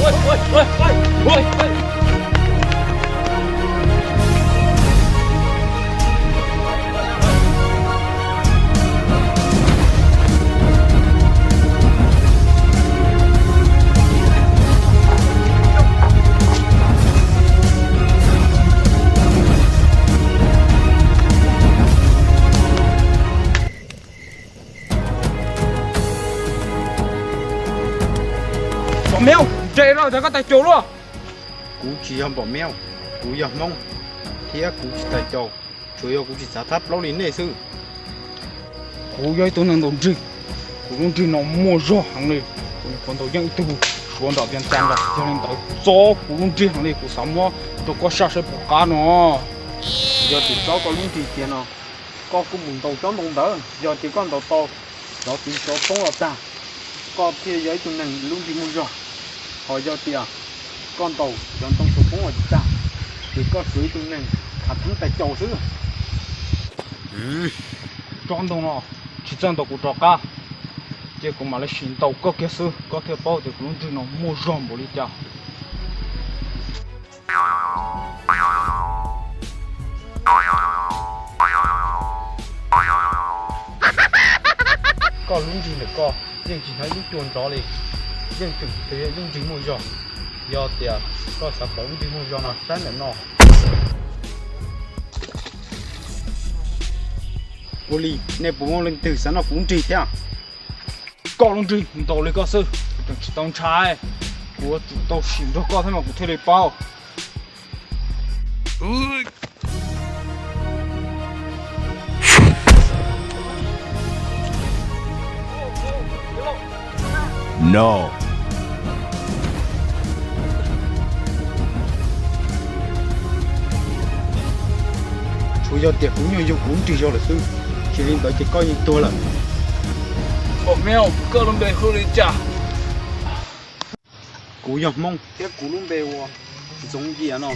Bỏ mèo, chạy rồi thấy có tay chỗ luôn. Cú chỉ hầm bỏ mèo, cú giờ mông, thế cú chỉ tại chỗ, chủ yếu cú chỉ xả tháp lâu đến này sư. Cú dây tôi năng đồng chí, cú đồng chí nó mua rõ hàng này, còn tôiยังtừ xuống đó tiền trang rồi, cho nên tôi cho cú đồng chí hàng này cú sắm mua, tôi có sao sẽ bỏ cá nó. Giờ thì cháu có lương thì tiền nó, có cú muốn tàu chón đồng đỡ, giờ thì con tàu to, đó thì cháu không là ta, có thì giấy tôi năng lương thì mua rõ, hỏi giờ thì con tàu chọn tông số không là ta, thì có suy tôi năng hạt thắng tại chỗ sư. Chọn đâu nó, chỉ chọn đâu cú trọ cá, chỉ có mà lấy xin tàu có cái sự, có thể bao thì cú đồng chí nó mua rõ bỏ đi cha. Có lung gì nữa có, nhưng chỉ thấy lúc chuồn gió đi, nhưng thực tế lung gì mua gió, do tiền có sản phẩm lung gì mua gió nó sáng đến nó. Vô lý, này bố mong lên từ sáng nó cũng trì thế à? Có lung gì, tàu lấy có sư, đừng chỉ tông trái, của chủ tàu xỉn cho có thế mà cũng thuê lấy bao. No. Chủ yếu tiệc cũng như cũng trì cho là sư, chỉ liên tới chỉ coi như tôi là. Bỏ mèo, cơ lung đầy hư đi cha. Cú giờ mông, tiếc cú luôn bèo, giống gì à nó.